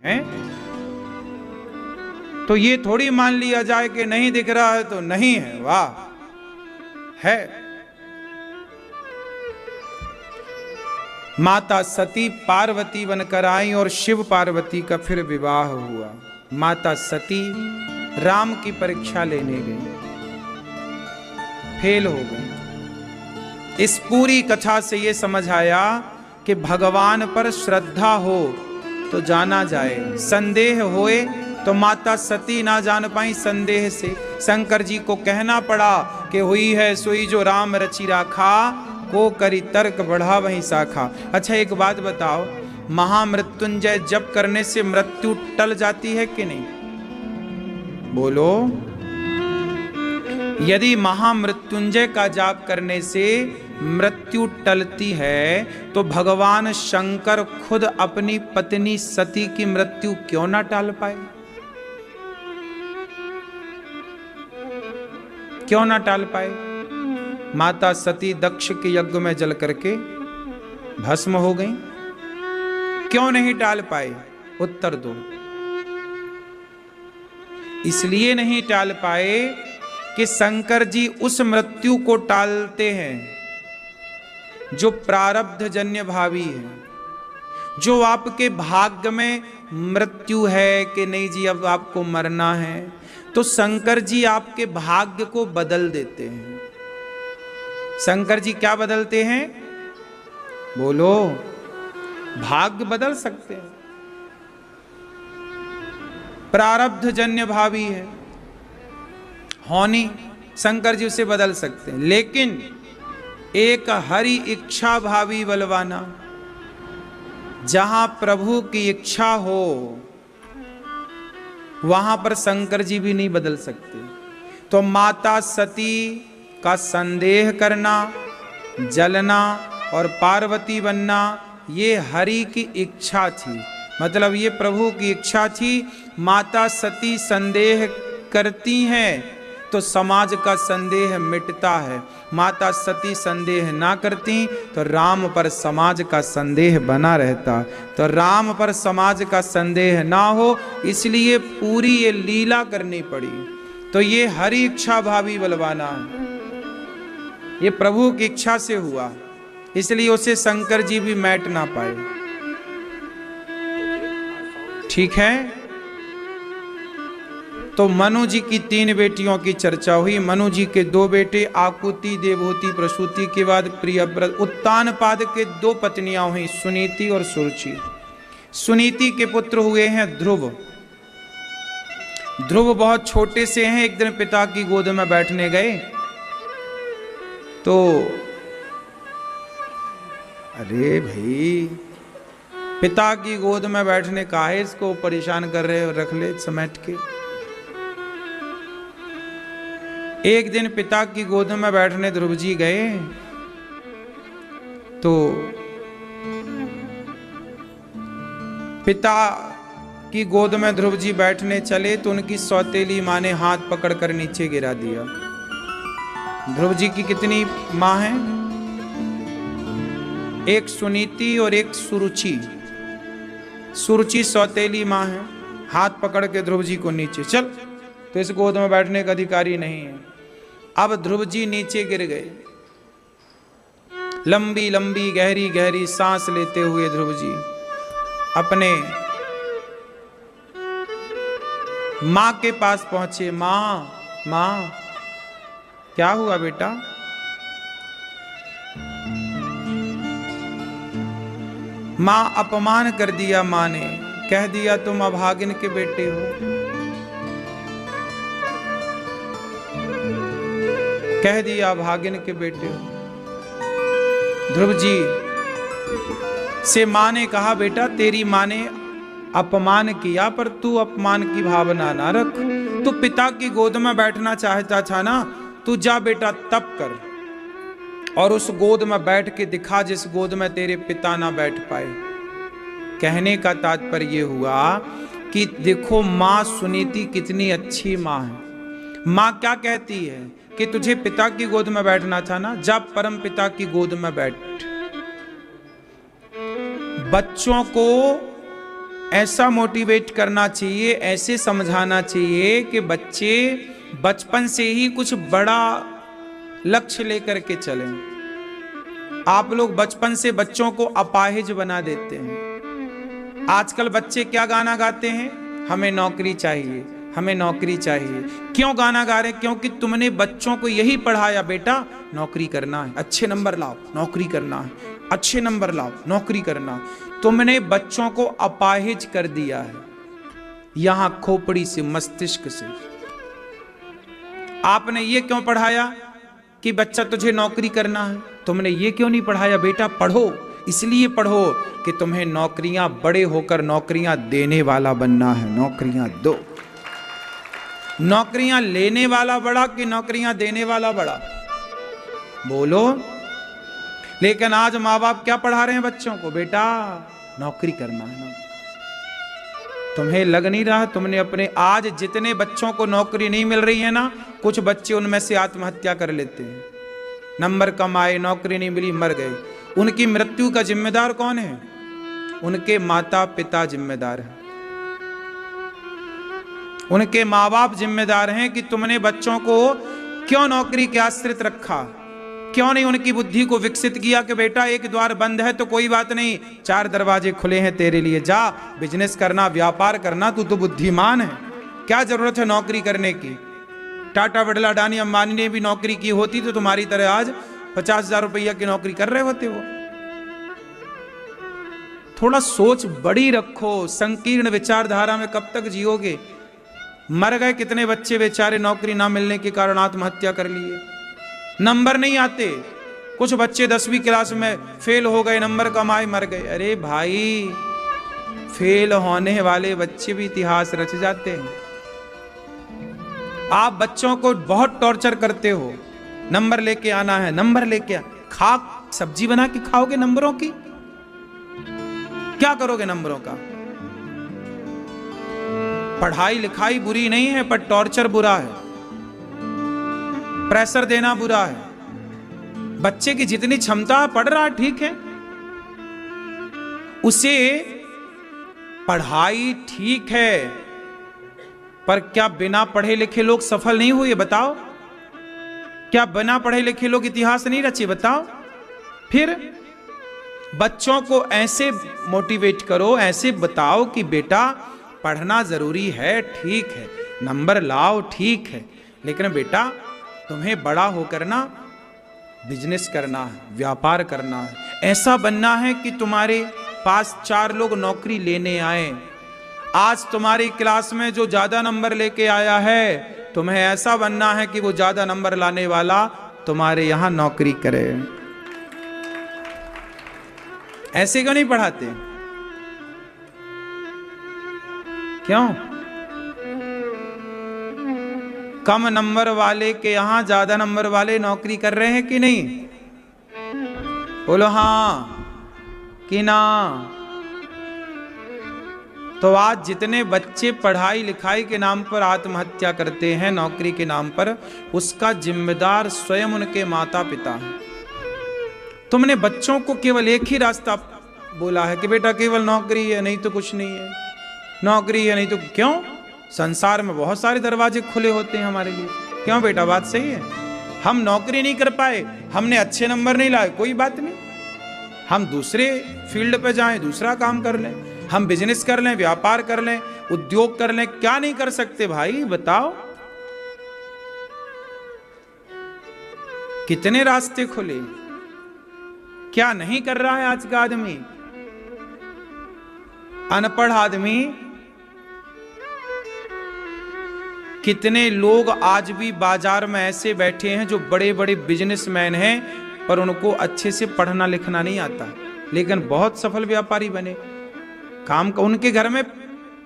हैं? तो ये थोड़ी मान लिया जाए कि नहीं दिख रहा है तो नहीं है, वाह है। माता सती पार्वती बनकर आई और शिव पार्वती का फिर विवाह हुआ। माता सती राम की परीक्षा लेने गई, फेल हो गई। इस पूरी कथा से यह समझ आया कि भगवान पर श्रद्धा हो तो जाना जाए, संदेह होए तो माता सती ना जान पाई संदेह से। शंकर जी को कहना पड़ा कि हुई है सोई जो राम रचि राखा, को करी तर्क बढ़ा वहीं शाखा। अच्छा एक बात बताओ, महामृत्युंजय जप करने से मृत्यु टल जाती है कि नहीं? बोलो। यदि महामृत्युंजय का जाप करने से मृत्यु टलती है तो भगवान शंकर खुद अपनी पत्नी सती की मृत्यु क्यों ना टाल पाए? क्यों ना टाल पाए? माता सती दक्ष के यज्ञ में जल करके भस्म हो गई, क्यों नहीं टाल पाए? उत्तर दो। इसलिए नहीं टाल पाए कि शंकर जी उस मृत्यु को टालते हैं जो प्रारब्ध जन्य भावी है, जो आपके भाग्य में मृत्यु है कि नहीं जी अब आपको मरना है, तो शंकर जी आपके भाग्य को बदल देते हैं। शंकर जी क्या बदलते हैं? बोलो। भाग्य बदल सकते हैं, प्रारब्ध जन्य भावी है, होनी शंकर जी उसे बदल सकते हैं। लेकिन एक हरि इच्छा भावी बलवाना, जहां प्रभु की इच्छा हो वहां पर शंकर जी भी नहीं बदल सकते। तो माता सती का संदेह करना, जलना और पार्वती बनना ये हरि की इच्छा थी, मतलब ये प्रभु की इच्छा थी। माता सती संदेह करती हैं तो समाज का संदेह मिटता है, माता सती संदेह ना करती तो राम पर समाज का संदेह बना रहता। तो राम पर समाज का संदेह ना हो इसलिए पूरी ये लीला करनी पड़ी। तो ये हरि इच्छा भावी बलवाना है, ये प्रभु की इच्छा से हुआ, इसलिए उसे शंकर जी भी मैट ना पाए। ठीक है। तो मनु जी की 3 बेटियों की चर्चा हुई। मनु जी के 2 बेटे आकुति, देवहूति, प्रसूति के बाद प्रियव्रत। उत्तानपाद के 2 पत्नियां हुई, सुनीति और सुरुचि। सुनीति के पुत्र हुए हैं ध्रुव। ध्रुव बहुत छोटे से हैं। एक दिन पिता की गोद में बैठने गए तो अरे भाई पिता की गोद में बैठने का है, इसको परेशान कर रहे हो, रख ले समेट के। एक दिन पिता की गोद में बैठने ध्रुव जी गए तो पिता की गोद में ध्रुव जी बैठने चले तो उनकी सौतेली माँ ने हाथ पकड़कर नीचे गिरा दिया। ध्रुव जी की कितनी माँ हैं? एक सुनीति और एक सुरुचि। सुरुचि सौतेली माँ है, हाथ पकड़ के ध्रुव जी को नीचे चल, तो इस गोद में बैठने का अधिकारी नहीं है। अब ध्रुव जी नीचे गिर गए। लंबी लंबी गहरी गहरी सांस लेते हुए ध्रुव जी अपने मां के पास पहुंचे। मां, मां क्या हुआ बेटा? मां अपमान कर दिया। मां ने कह दिया तुम अभागिन के बेटे हो, कह दिया अभागिन के बेटे हो। ध्रुव जी से मां ने कहा बेटा तेरी मां ने अपमान किया पर तू अपमान की भावना ना रख। तू पिता की गोद में बैठना चाहता था ना, तू जा बेटा तप कर और उस गोद में बैठ के दिखा जिस गोद में तेरे पिता ना बैठ पाए। कहने का तात्पर्य यह हुआ कि देखो मां सुनीति कितनी अच्छी मां है। मां क्या कहती है कि तुझे पिता की गोद में बैठना था ना, जा परम पिता की गोद में बैठ। बच्चों को ऐसा मोटिवेट करना चाहिए, ऐसे समझाना चाहिए कि बच्चे बचपन से ही कुछ बड़ा लक्ष्य लेकर के चलें। आप लोग बचपन से बच्चों को अपाहिज बना देते हैं। आजकल बच्चे क्या गाना गाते हैं? हमें नौकरी चाहिए, हमें नौकरी चाहिए। क्यों गाना गा रहे हैं? क्योंकि तुमने बच्चों को यही पढ़ाया, बेटा नौकरी करना है, अच्छे नंबर लाओ, नौकरी करना है, अच्छे नंबर लाओ, नौकरी करना। तुमने बच्चों को अपाहिज कर दिया है, यहां खोपड़ी से, मस्तिष्क से। आपने ये क्यों पढ़ाया कि बच्चा तुझे नौकरी करना है? तुमने ये क्यों नहीं पढ़ाया, बेटा पढ़ो, इसलिए पढ़ो कि तुम्हें नौकरियां, बड़े होकर नौकरियां देने वाला बनना है। नौकरियां दो। नौकरियां लेने वाला बड़ा कि नौकरियां देने वाला बड़ा? बोलो। लेकिन आज माँ बाप क्या पढ़ा रहे हैं बच्चों को? बेटा नौकरी करना है ना। तुम्हें लग नहीं रहा? तुमने अपने, आज जितने बच्चों को नौकरी नहीं मिल रही है ना, कुछ बच्चे उनमें से आत्महत्या कर लेते हैं। नंबर कम आए, नौकरी नहीं मिली, मर गए। उनकी मृत्यु का जिम्मेदार कौन है? उनके माता पिता जिम्मेदार हैं, उनके माँ बाप जिम्मेदार हैं कि तुमने बच्चों को क्यों नौकरी के आश्रित रखा, क्यों नहीं उनकी बुद्धि को विकसित किया कि बेटा एक द्वार बंद है तो कोई बात नहीं, 4 दरवाजे खुले हैं तेरे लिए, जा बिजनेस करना, व्यापार करना, तू तो बुद्धिमान है, क्या जरूरत है नौकरी करने की। टाटा, बिरला, अडानी, अंबानी ने भी नौकरी की होती तो तुम्हारी तरह आज 50,000 रुपया की नौकरी कर रहे होते हो। थोड़ा सोच बड़ी रखो, संकीर्ण विचारधारा में कब तक जियोगे? मर गए कितने बच्चे बेचारे, नौकरी ना मिलने के कारण आत्महत्या कर लिए। नंबर नहीं आते, कुछ बच्चे 10वीं क्लास में फेल हो गए, नंबर कम आए, मर गए। अरे भाई, फेल होने वाले बच्चे भी इतिहास रच जाते हैं। आप बच्चों को बहुत टॉर्चर करते हो, नंबर लेके आना है, नंबर लेके खा, सब्जी बना के खाओगे नंबरों की? क्या करोगे नंबरों का? पढ़ाई लिखाई बुरी नहीं है, पर टॉर्चर बुरा है, प्रेशर देना बुरा है। बच्चे की जितनी क्षमता, पढ़ रहा ठीक है, उसे पढ़ाई ठीक है, पर क्या बिना पढ़े लिखे लोग सफल नहीं हुए? बताओ। क्या बिना पढ़े लिखे लोग इतिहास नहीं रचे? बताओ। फिर बच्चों को ऐसे मोटिवेट करो, ऐसे बताओ कि बेटा पढ़ना जरूरी है, ठीक है, नंबर लाओ, ठीक है, लेकिन बेटा तुम्हें बड़ा होकर ना बिजनेस करना है, व्यापार करना है, ऐसा बनना है कि तुम्हारे पास 4 लोग नौकरी लेने आए। आज तुम्हारी क्लास में जो ज्यादा नंबर लेके आया है, तुम्हें ऐसा बनना है कि वो ज्यादा नंबर लाने वाला तुम्हारे यहां नौकरी करे। ऐसे क्यों नहीं पढ़ाते? क्यों? कम नंबर वाले के यहां ज्यादा नंबर वाले नौकरी कर रहे हैं कि नहीं? बोलो हां कि ना। तो आज जितने बच्चे पढ़ाई लिखाई के नाम पर आत्महत्या करते हैं, नौकरी के नाम पर, उसका जिम्मेदार स्वयं उनके माता पिता हैं। तुमने बच्चों को केवल एक ही रास्ता बोला है कि बेटा केवल नौकरी है, नहीं तो कुछ नहीं है, नौकरी है नहीं तो। क्यों? संसार में बहुत सारे दरवाजे खुले होते हैं हमारे लिए। क्यों बेटा, बात सही है। हम नौकरी नहीं कर पाए, हमने अच्छे नंबर नहीं लाए, कोई बात नहीं, हम दूसरे फील्ड पे जाएं, दूसरा काम कर लें, हम बिजनेस कर लें, व्यापार कर लें, उद्योग कर लें। क्या नहीं कर सकते भाई, बताओ। कितने रास्ते खुले। क्या नहीं कर रहा है आज का आदमी? अनपढ़ आदमी, कितने लोग आज भी बाजार में ऐसे बैठे हैं जो बड़े बड़े बिजनेसमैन हैं, पर उनको अच्छे से पढ़ना लिखना नहीं आता, लेकिन बहुत सफल व्यापारी बने। काम का उनके घर में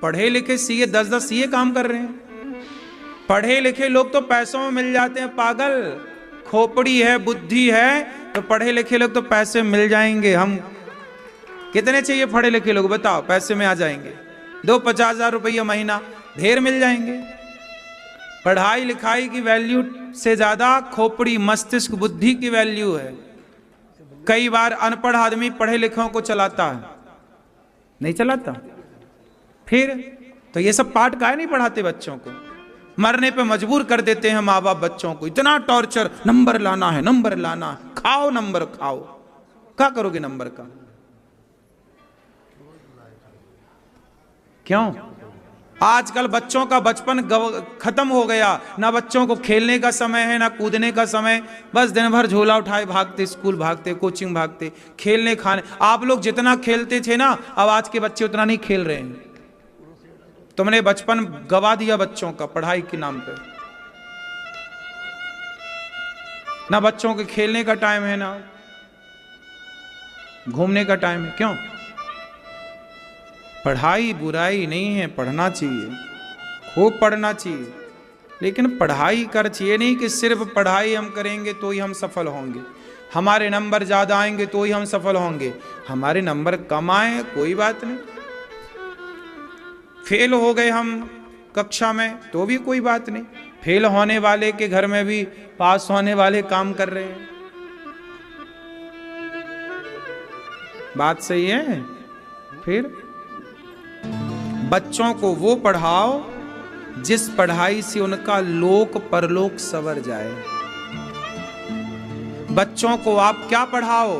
पढ़े लिखे सीए 10-10 सीए काम कर रहे हैं। पढ़े लिखे लोग तो पैसों में मिल जाते हैं, पागल। खोपड़ी है, बुद्धि है, तो पढ़े लिखे लोग तो पैसे मिल जाएंगे। हम कितने चाहिए पढ़े लिखे लोग बताओ, पैसे में आ जाएंगे। 50,000 रुपया महीना ढेर मिल जाएंगे। पढ़ाई लिखाई की वैल्यू से ज्यादा खोपड़ी, मस्तिष्क, बुद्धि की वैल्यू है। कई बार अनपढ़ आदमी पढ़े लिखों को चलाता है, नहीं चलाता? फिर तो ये सब पाठ काहे नहीं पढ़ाते बच्चों को? मरने पे मजबूर कर देते हैं माँ बाप बच्चों को, इतना टॉर्चर, नंबर लाना है, नंबर लाना है, खाओ नंबर खाओ। क्या करोगे नंबर का? क्यों? आजकल बच्चों का बचपन खत्म हो गया, ना बच्चों को खेलने का समय है ना कूदने का समय, बस दिन भर झोला उठाए भागते, स्कूल भागते, कोचिंग भागते, खेलने खाने। आप लोग जितना खेलते थे ना, अब आज के बच्चे उतना नहीं खेल रहे हैं। तुमने बचपन गवा दिया बच्चों का पढ़ाई के नाम पे। ना बच्चों के खेलने का टाइम है ना घूमने का टाइम है। क्यों? पढ़ाई बुराई नहीं है, पढ़ना चाहिए, खूब पढ़ना चाहिए, लेकिन पढ़ाई कर चाहिए नहीं कि सिर्फ पढ़ाई हम करेंगे तो ही हम सफल होंगे, हमारे नंबर ज्यादा आएंगे तो ही हम सफल होंगे। हमारे नंबर कम आए कोई बात नहीं, फेल हो गए हम कक्षा में तो भी कोई बात नहीं, फेल होने वाले के घर में भी पास होने वाले काम कर रहे हैं। बात सही है? फिर बच्चों को वो पढ़ाओ जिस पढ़ाई से उनका लोक परलोक सवर जाए। बच्चों को आप क्या पढ़ाओ?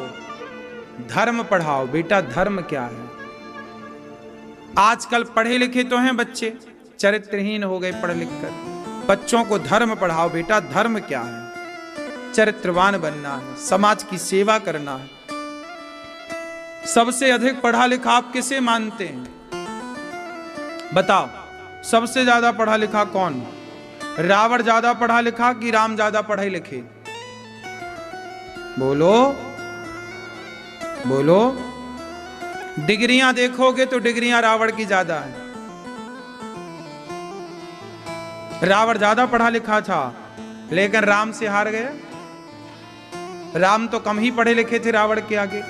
धर्म पढ़ाओ। बेटा धर्म क्या है? आजकल पढ़े लिखे तो हैं बच्चे, चरित्रहीन हो गए पढ़ लिख कर। बच्चों को धर्म पढ़ाओ। बेटा धर्म क्या है? चरित्रवान बनना है, समाज की सेवा करना है। सबसे अधिक पढ़ा लिखा आप किसे मानते हैं? बताओ, सबसे ज्यादा पढ़ा लिखा कौन? रावण ज्यादा पढ़ा लिखा कि राम ज्यादा पढ़े लिखे? बोलो बोलो। डिग्रियां देखोगे तो डिग्रियां रावण की ज्यादा है। रावण ज्यादा पढ़ा लिखा था लेकिन राम से हार गया। राम तो कम ही पढ़े लिखे थे रावण के आगे।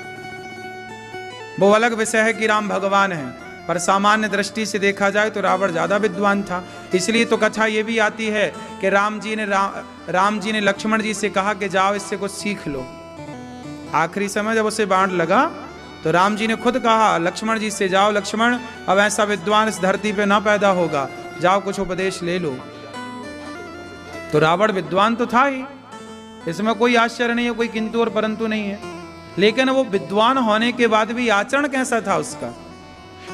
वो अलग विषय है कि राम भगवान है, पर सामान्य दृष्टि से देखा जाए तो रावण ज्यादा विद्वान था। इसलिए तो कथा ये भी आती है कि राम जी ने लक्ष्मण जी से कहा कि जाओ इससे कुछ सीख लो। आखिरी समय जब उसे बाण लगा तो राम जी ने खुद कहा लक्ष्मण जी से, जाओ लक्ष्मण, अब ऐसा विद्वान इस धरती पे ना पैदा होगा, जाओ कुछ उपदेश ले लो। तो रावण विद्वान तो था ही, इसमें कोई आश्चर्य नहीं है, कोई किंतु और परंतु नहीं है। लेकिन वो विद्वान होने के बाद भी आचरण कैसा था उसका?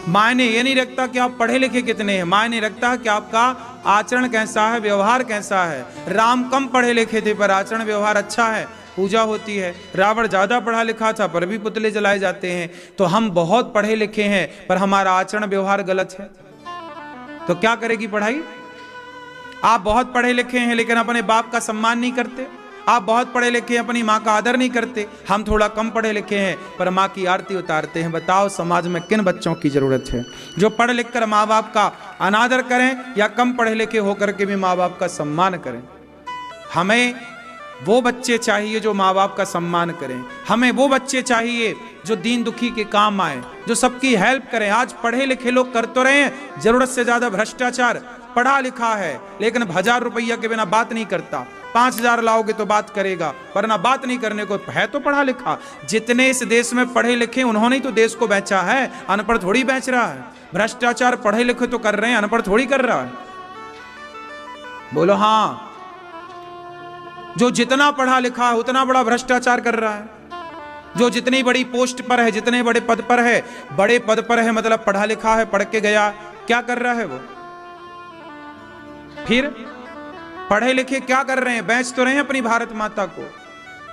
मायने ये नहीं रखता कि आप पढ़े लिखे कितने हैं, मायने रखता है कि आपका आचरण कैसा है, व्यवहार कैसा है। राम कम पढ़े लिखे थे पर आचरण व्यवहार अच्छा है, पूजा होती है। रावण ज्यादा पढ़ा लिखा था पर भी पुतले जलाए जाते हैं। तो हम बहुत पढ़े लिखे हैं पर हमारा आचरण व्यवहार गलत है, तो क्या करेगी पढ़ाई? आप बहुत पढ़े लिखे हैं लेकिन अपने बाप का सम्मान नहीं करते। आप बहुत पढ़े लिखे हैं, अपनी माँ का आदर नहीं करते। हम थोड़ा कम पढ़े लिखे हैं पर माँ की आरती उतारते हैं। बताओ समाज में किन बच्चों की जरूरत है जो पढ़ लिख कर माँ बाप का अनादर करें या कम पढ़े लिखे होकर के भी माँ बाप का सम्मान करें? हमें वो बच्चे चाहिए जो माँ बाप का सम्मान करें। हमें वो बच्चे चाहिए जो दीन दुखी के काम आए, जो सबकी हेल्प करें। आज पढ़े लिखे लोग कर तो रहे हैं, जरूरत से ज्यादा भ्रष्टाचार। पढ़ा लिखा है लेकिन 1000 रुपया के बिना बात नहीं करता, 5000 लाओगे तो बात करेगा, वरना बात नहीं करने को है। तो पढ़ा लिखा जितने इस देश में पढ़े लिखे उन्होंने तो देश को बेचा है, अनपढ़ थोड़ी बेच रहा है। भ्रष्टाचार पढ़े लिखे तो कर रहे हैं, अनपढ़ थोड़ी कर रहा है। बोलो हाँ। जो जितना पढ़ा लिखा है उतना बड़ा भ्रष्टाचार कर रहा है। जो जितनी बड़ी पोस्ट पर है, जितने बड़े पद पर है, बड़े पद पर है मतलब पढ़ा लिखा है, पढ़ के गया, क्या कर रहा है वो? फिर पढ़े लिखे क्या कर रहे हैं? बेच तो रहे हैं अपनी भारत माता को।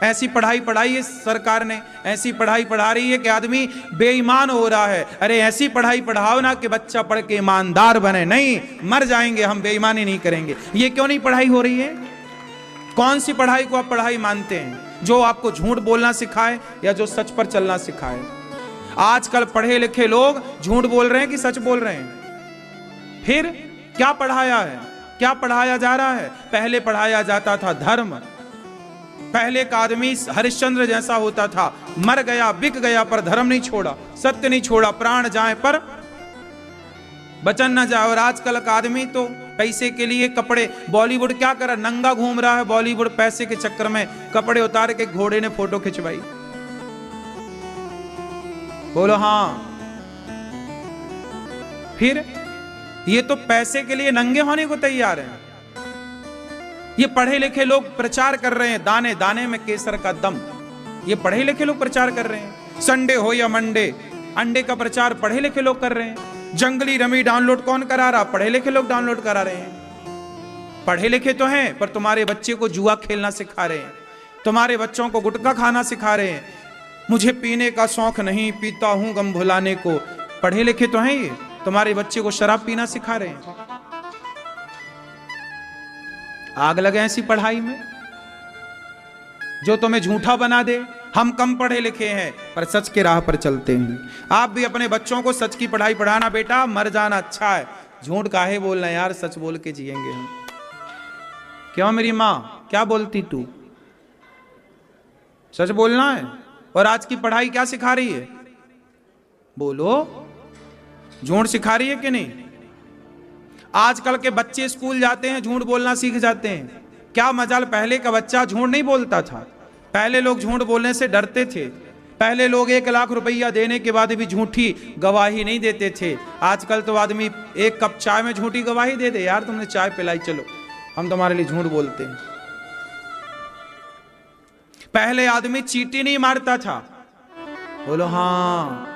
ऐसी पढ़ाई पढ़ाई है सरकार ने, ऐसी पढ़ाई पढ़ा रही है कि आदमी बेईमान हो रहा है। अरे ऐसी पढ़ाई पढ़ाओ ना कि बच्चा पढ़ के ईमानदार बने। नहीं, मर जाएंगे हम, बेईमानी नहीं करेंगे। ये क्यों नहीं पढ़ाई हो रही है? कौन सी पढ़ाई को आप पढ़ाई मानते हैं? जो आपको झूठ बोलना सिखाए या जो सच पर चलना सिखाए? आजकल पढ़े लिखे लोग झूठ बोल रहे हैं कि सच बोल रहे हैं? फिर क्या पढ़ाया है, क्या पढ़ाया जा रहा है? पहले पढ़ाया जाता था धर्म। पहले का आदमी हरिश्चंद्र जैसा होता था, मर गया बिक गया पर धर्म नहीं छोड़ा, सत्य नहीं छोड़ा, प्राण जाए पर बचन न जाए। और आजकल का आदमी तो पैसे के लिए कपड़े, बॉलीवुड क्या कर रहा है? नंगा घूम रहा है बॉलीवुड। पैसे के चक्कर में कपड़े उतार के घोड़े ने फोटो खिंचवाई। बोलो हाँ। फिर ये तो पैसे के लिए नंगे होने को तैयार हैं। ये पढ़े लिखे लोग प्रचार कर रहे हैं, दाने दाने में केसर का दम। ये पढ़े लिखे लोग प्रचार कर रहे हैं। संडे हो या मंडे, अंडे का प्रचार पढ़े लिखे लोग कर रहे हैं। जंगली रमी डाउनलोड कौन करा रहा? पढ़े लिखे लोग डाउनलोड करा रहे हैं। पढ़े लिखे तो हैं, पर तुम्हारे बच्चे को जुआ खेलना सिखा रहे हैं, तुम्हारे बच्चों को गुटखा खाना सिखा रहे हैं। मुझे पीने का शौक नहीं, पीता हूं गम भुलाने को। पढ़े लिखे तो हैं, ये तुम्हारे बच्चे को शराब पीना सिखा रहे हैं। आग लगे ऐसी पढ़ाई में जो तुम्हें झूठा बना दे। हम कम पढ़े लिखे हैं पर सच के राह पर चलते हैं। आप भी अपने बच्चों को सच की पढ़ाई पढ़ाना। बेटा मर जाना अच्छा है, झूठ काहे बोलना यार, सच बोल के जिएंगे हम। क्यों मेरी माँ, क्या बोलती तू? सच बोलना है। और आज की पढ़ाई क्या सिखा रही है? बोलो, झूठ सिखा रही है कि नहीं? आजकल के बच्चे स्कूल जाते हैं, झूठ बोलना सीख जाते हैं। क्या मजाल, पहले का बच्चा झूठ नहीं बोलता था। पहले लोग झूठ बोलने से डरते थे। पहले लोग 1 लाख रुपया देने के बाद भी झूठी गवाही नहीं देते थे। आजकल तो आदमी 1 कप चाय में झूठी गवाही दे दे, यार तुमने चाय पिलाई, चलो हम तुम्हारे लिए झूठ बोलते हैं। पहले आदमी चींटी नहीं मारता था। बोलो हाँ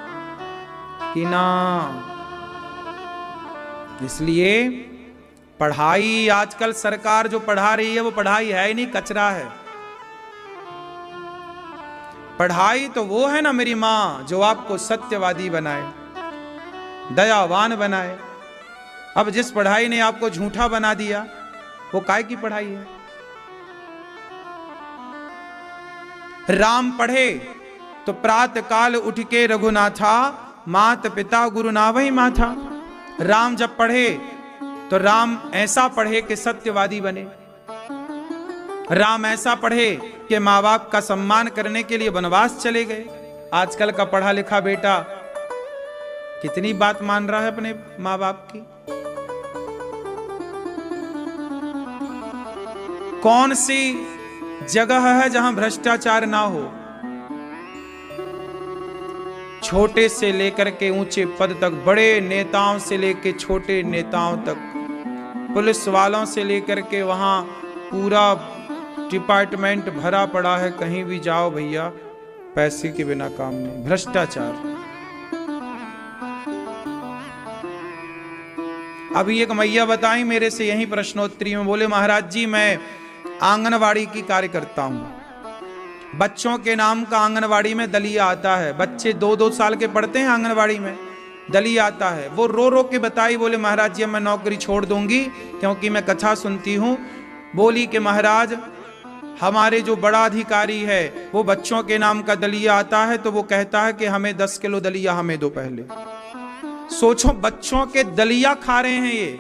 कि ना? इसलिए पढ़ाई आजकल सरकार जो पढ़ा रही है वो पढ़ाई है ही नहीं, कचरा है। पढ़ाई तो वो है ना मेरी मां, जो आपको सत्यवादी बनाए, दयावान बनाए। अब जिस पढ़ाई ने आपको झूठा बना दिया वो काय की पढ़ाई है? राम पढ़े तो प्रातः काल उठ के रघुनाथा, मात पिता गुरु ना वही माथा। राम जब पढ़े तो राम ऐसा पढ़े कि सत्यवादी बने। राम ऐसा पढ़े कि माँ बाप का सम्मान करने के लिए वनवास चले गए। आजकल का पढ़ा लिखा बेटा कितनी बात मान रहा है अपने माँ बाप की। कौन सी जगह है जहां भ्रष्टाचार ना हो? छोटे से लेकर के ऊंचे पद तक, बड़े नेताओं से लेकर छोटे नेताओं तक, पुलिस वालों से लेकर के वहां पूरा डिपार्टमेंट भरा पड़ा है। कहीं भी जाओ भैया, पैसे के बिना काम नहीं। भ्रष्टाचार। अभी एक मैया बताई मेरे से यही प्रश्नोत्तरी में, बोले महाराज जी मैं आंगनवाड़ी की कार्यकर्ता हूं। बच्चों के नाम का आंगनवाड़ी में दलिया आता है। बच्चे 2-2 साल के पढ़ते हैं आंगनवाड़ी में, दलिया आता है। वो रो रो के बताई, बोले महाराज जी मैं नौकरी छोड़ दूंगी क्योंकि मैं कथा सुनती हूं। बोली कि महाराज हमारे जो बड़ा अधिकारी है वो बच्चों के नाम का दलिया आता है तो वो कहता है कि हमें 10 किलो दलिया हमें दो पहले। सोचो बच्चों के दलिया खा रहे हैं ये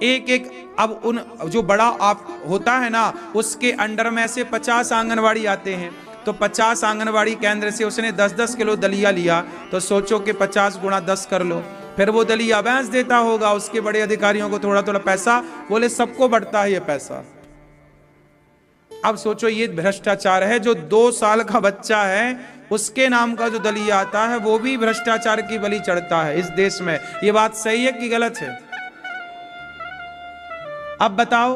एक एक। अब उन जो बड़ा आप होता है ना, उसके अंडर में से 50 आंगनवाड़ी आते हैं, तो 50 आंगनवाड़ी केंद्र से उसने 10-10 किलो दलिया लिया, तो सोचो कि 50 गुणा 10 कर लो, फिर वो दलिया बेच देता होगा उसके बड़े अधिकारियों को थोड़ा थोड़ा पैसा। बोले सबको बढ़ता है ये पैसा। अब सोचो ये भ्रष्टाचार है। जो 2 साल का बच्चा है उसके नाम का जो दलिया आता है वो भी भ्रष्टाचार की बलि चढ़ता है इस देश में। ये बात सही है कि गलत है? अब बताओ।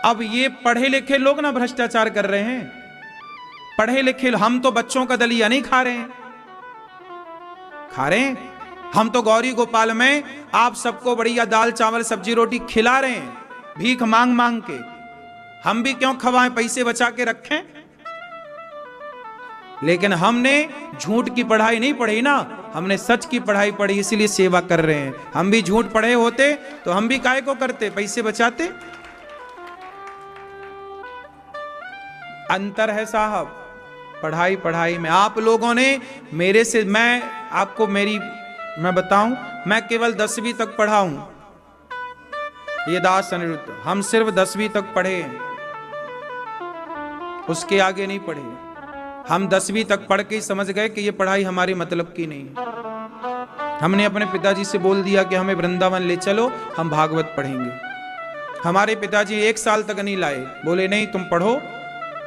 अब ये पढ़े लिखे लोग ना भ्रष्टाचार कर रहे हैं। पढ़े लिखे हम तो बच्चों का दलिया नहीं खा रहे हैं, खा रहे हैं हम तो गौरी गोपाल में आप सबको बढ़िया दाल चावल सब्जी रोटी खिला रहे हैं, भीख मांग मांग के। हम भी क्यों खवाएं, पैसे बचा के रखें? लेकिन हमने झूठ की पढ़ाई नहीं पढ़ी ना, हमने सच की पढ़ाई पढ़ी, इसीलिए सेवा कर रहे हैं। हम भी झूठ पढ़े होते तो हम भी काहे को करते, पैसे बचाते। अंतर है साहब पढ़ाई पढ़ाई में। आप लोगों ने मेरे से, मैं आपको मैं बताऊं, मैं केवल 10वीं तक पढ़ा हूं। ये दास अनिरुद्ध, हम सिर्फ 10वीं तक पढ़े हैं, उसके आगे नहीं पढ़े। हम 10वीं तक पढ़ के समझ गए कि ये पढ़ाई हमारे मतलब की नहीं है। हमने अपने पिताजी से बोल दिया कि हमें वृंदावन ले चलो, हम भागवत पढ़ेंगे। हमारे पिताजी 1 साल तक नहीं लाए, बोले नहीं तुम पढ़ो,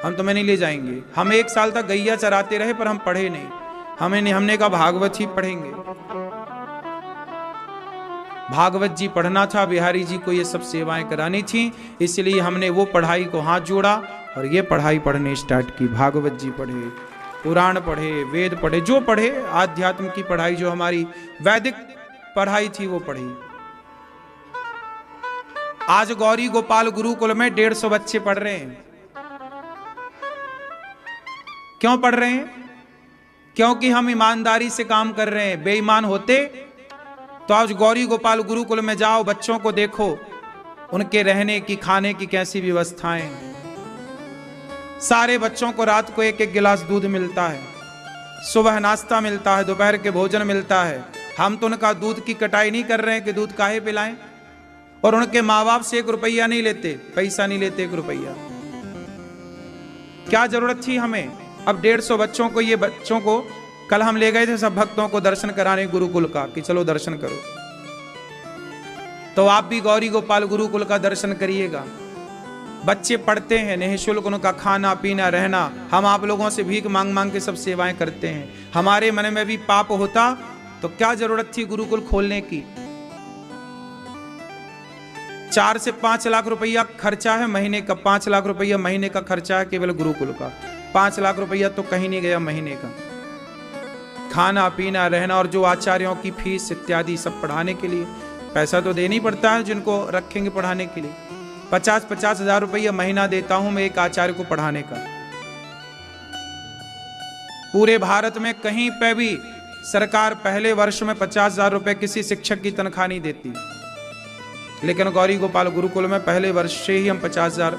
हम तुम्हें नहीं ले जाएंगे। हम 1 साल तक गैया चराते रहे पर हम पढ़े नहीं। हमने कहा भागवत ही पढ़ेंगे। भागवत जी पढ़ना था, बिहारी जी को ये सब सेवाएं करानी थी, इसलिए हमने वो पढ़ाई को हाथ जोड़ा और ये पढ़ाई पढ़ने स्टार्ट की। भागवत जी पढ़े, पुराण पढ़े, वेद पढ़े, जो पढ़े, आध्यात्म की पढ़ाई जो हमारी वैदिक पढ़ाई थी वो पढ़ी। आज गौरी गोपाल गुरुकुल में 150 बच्चे पढ़ रहे हैं। क्यों पढ़ रहे हैं? क्योंकि हम ईमानदारी से काम कर रहे हैं। बेईमान होते तो आज गौरी गोपाल गुरुकुल में जाओ, बच्चों को देखो, उनके रहने की, खाने की कैसी व्यवस्थाएं। सारे बच्चों को रात को एक एक गिलास दूध मिलता है, सुबह नाश्ता मिलता है, दोपहर के भोजन मिलता है। हम तो उनका दूध की कटाई नहीं कर रहे हैं कि दूध काहे पिलाएं, और उनके माँ बाप से 1 रुपया नहीं लेते, पैसा नहीं लेते 1 रुपया। क्या जरूरत थी हमें? अब 150 बच्चों को, ये बच्चों को कल हम ले गए थे सब भक्तों को दर्शन कराने गुरुकुल का, कि चलो दर्शन करो। तो आप भी गौरी गोपाल गुरुकुल का दर्शन करिएगा। बच्चे पढ़ते हैं, निःशुल्क उनका खाना पीना रहना। हम आप लोगों से भीख मांग मांग के सब सेवाएं करते हैं। हमारे मन में भी पाप होता तो क्या जरूरत थी गुरुकुल खोलने की? 4 से 5 लाख रुपया खर्चा है महीने का। 5 लाख रुपया महीने का खर्चा है केवल गुरुकुल का। 5 लाख रुपया तो कहीं नहीं गया महीने का। खाना पीना रहना और जो आचार्यों की फीस इत्यादि सब पढ़ाने के लिए पैसा तो देना ही पड़ता है, जिनको रखेंगे पढ़ाने के लिए। 50-50 हजार रुपया महीना देता हूं मैं एक आचार्य को पढ़ाने का। पूरे भारत में कहीं पे भी सरकार पहले वर्ष में 50,000 रुपए किसी शिक्षक की तनख्वाह नहीं देती, लेकिन गौरी गोपाल गुरुकुल में पहले वर्ष से ही हम 50,000,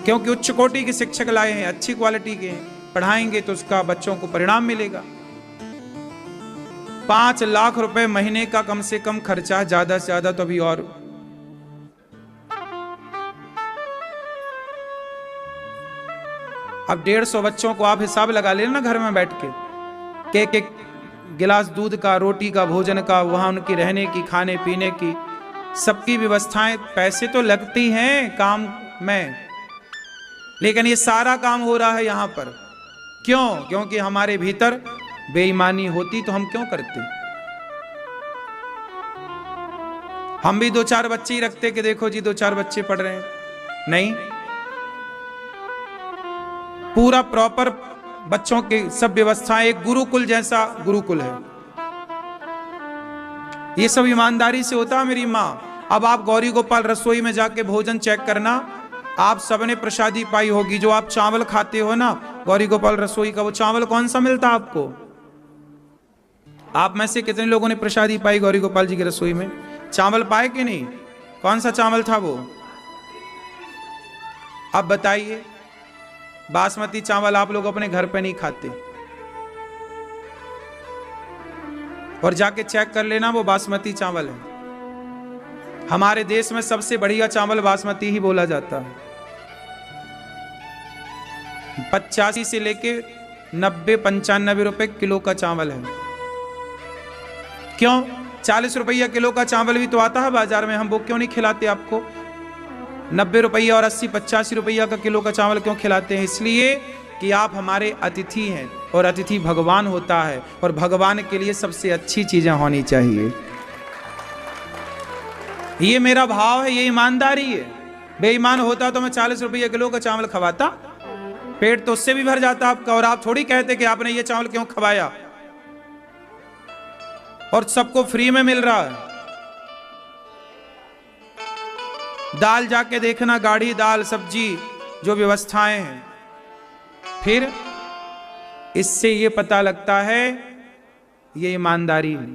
क्योंकि उच्च कोटि के शिक्षक लाए हैं, अच्छी क्वालिटी के हैं, पढ़ाएंगे तो उसका बच्चों को परिणाम मिलेगा। 5 लाख रुपए महीने का कम से कम खर्चा, ज्यादा से ज्यादा तो अभी। और अब 150 बच्चों को आप हिसाब लगा लेना घर में बैठ के, एक गिलास दूध का, रोटी का, भोजन का, वहां उनकी रहने की, खाने पीने की सबकी व्यवस्थाएं। पैसे तो लगती हैं काम में, लेकिन ये सारा काम हो रहा है यहां पर। क्यों? क्योंकि हमारे भीतर बेईमानी होती तो हम क्यों करते? हम भी 2-4 बच्चे ही रखते कि देखो जी 2-4 बच्चे पढ़ रहे हैं। नहीं, पूरा प्रॉपर बच्चों की सब व्यवस्थाएं, एक गुरुकुल जैसा गुरुकुल है। ये सब ईमानदारी से होता है मेरी माँ। अब आप गौरी गोपाल रसोई में जाके भोजन चेक करना, आप सबने प्रसादी पाई होगी। जो आप चावल खाते हो ना गौरी गोपाल रसोई का, वो चावल कौन सा मिलता आपको? आप में से कितने लोगों ने प्रसादी पाई गौरी गोपाल जी की रसोई में? चावल पाए कि नहीं? कौन सा चावल था वो? अब बताइए। बासमती चावल आप लोग अपने घर पे नहीं खाते, और जाके चेक कर लेना वो बासमती चावल है। हमारे देश में सबसे बढ़िया चावल बासमती ही बोला जाता है। 85 से लेके 90-95 रुपए किलो का चावल है। क्यों? 40 रुपया किलो का चावल भी तो आता है बाजार में, हम वो क्यों नहीं खिलाते आपको? 90 रुपया और 80-85 रुपया का किलो का चावल क्यों खिलाते हैं? इसलिए कि आप हमारे अतिथि हैं, और अतिथि भगवान होता है, और भगवान के लिए सबसे अच्छी चीजें होनी चाहिए। ये मेरा भाव है, ये ईमानदारी है। बेईमान होता तो मैं 40 रुपये किलो का चावल खवाता, पेट तो उससे भी भर जाता आपका। और आप थोड़ी कहते कि आपने ये चावल क्यों खवाया, और सबको फ्री में मिल रहा है। दाल जाके देखना, गाढ़ी दाल, सब्जी, जो व्यवस्थाएं हैं। फिर इससे ये पता लगता है ये ईमानदारी है।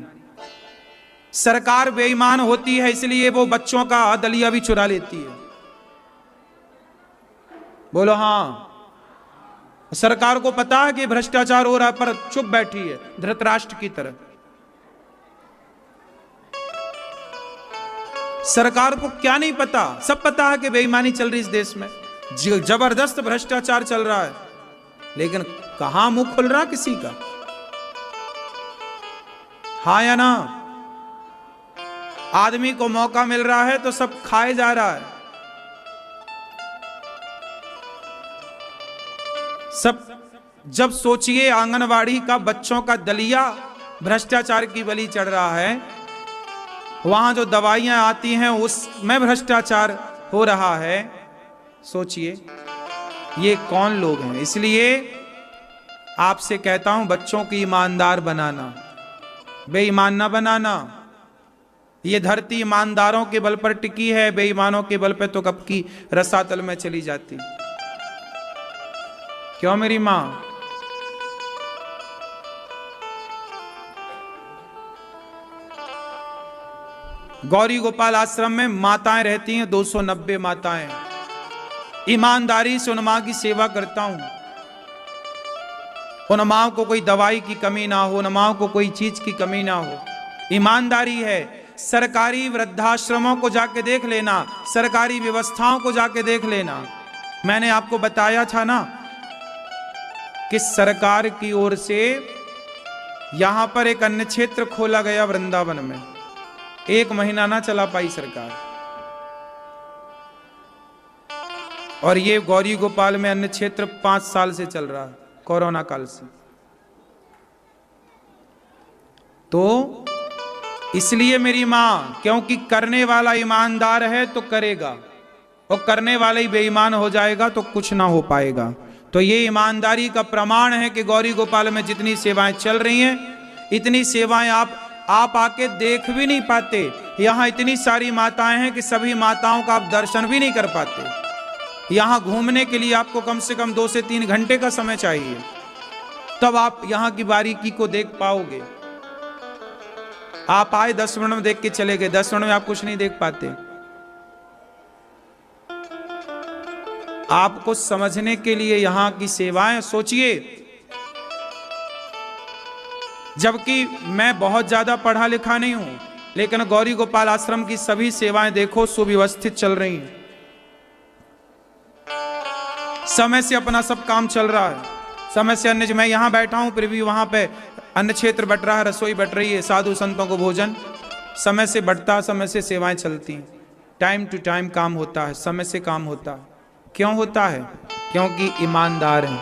सरकार बेईमान होती है, इसलिए वो बच्चों का दलिया भी चुरा लेती है। बोलो हाँ। सरकार को पता है कि भ्रष्टाचार हो रहा है, पर चुप बैठी है धृतराष्ट्र की तरह। सरकार को क्या नहीं पता? सब पता है कि बेईमानी चल रही इस देश में, जबरदस्त भ्रष्टाचार चल रहा है, लेकिन कहां मुंह खुल रहा किसी का? हाँ या ना? आदमी को मौका मिल रहा है तो सब खाए जा रहा है। सब जब सोचिए आंगनवाड़ी का बच्चों का दलिया भ्रष्टाचार की बलि चढ़ रहा है, वहां जो दवाइयां आती हैं उसमें भ्रष्टाचार हो रहा है। सोचिए ये कौन लोग हैं। इसलिए आपसे कहता हूं बच्चों की ईमानदार बनाना, बेईमान ना बनाना। ये धरती ईमानदारों के बल पर टिकी है, बेईमानों के बल पर तो कब की रसातल में चली जाती। क्यों मेरी मां? गौरी गोपाल आश्रम में माताएं रहती हैं, 290 माताएं। ईमानदारी से उन मां की सेवा करता हूं। उन मां को कोई दवाई की कमी ना हो, उन मां को कोई चीज की कमी ना हो। ईमानदारी है। सरकारी वृद्धाश्रमों को जाके देख लेना, सरकारी व्यवस्थाओं को जाके देख लेना। मैंने आपको बताया था ना कि सरकार की ओर से यहां पर एक अन्य क्षेत्र खोला गया वृंदावन में। 1 महीना ना चला पाई सरकार, और ये गौरी गोपाल में अन्य क्षेत्र 5 साल से चल रहा है, कोरोना काल से। तो इसलिए मेरी मां, क्योंकि करने वाला ईमानदार है तो करेगा, और करने वाला ही बेईमान हो जाएगा तो कुछ ना हो पाएगा। तो ये ईमानदारी का प्रमाण है कि गौरी गोपाल में जितनी सेवाएं चल रही हैं, इतनी सेवाएं आप आके देख भी नहीं पाते। यहां इतनी सारी माताएं हैं कि सभी माताओं का आप दर्शन भी नहीं कर पाते। यहां घूमने के लिए आपको कम से कम 2 से 3 घंटे का समय चाहिए, तब आप यहां की बारीकी को देख पाओगे। आप आए 10 मिनट में देख के चले गए, 10 मिनट में आप कुछ नहीं देख पाते। आपको समझने के लिए यहां की सेवाएं सोचिए। जबकि मैं बहुत ज्यादा पढ़ा लिखा नहीं हूं, लेकिन गौरी गोपाल आश्रम की सभी सेवाएं देखो सुव्यवस्थित चल रही हैं। समय से अपना सब काम चल रहा है, समय से अन्य। मैं यहां बैठा हूं फिर भी वहां पे अन्य क्षेत्र बट रहा है, रसोई बट रही है, साधु संतों को भोजन समय से बटता, समय से सेवाएं चलती हैं, टाइम टू टाइम काम होता है, समय से काम होता है। क्यों होता है? क्योंकि ईमानदार हैं।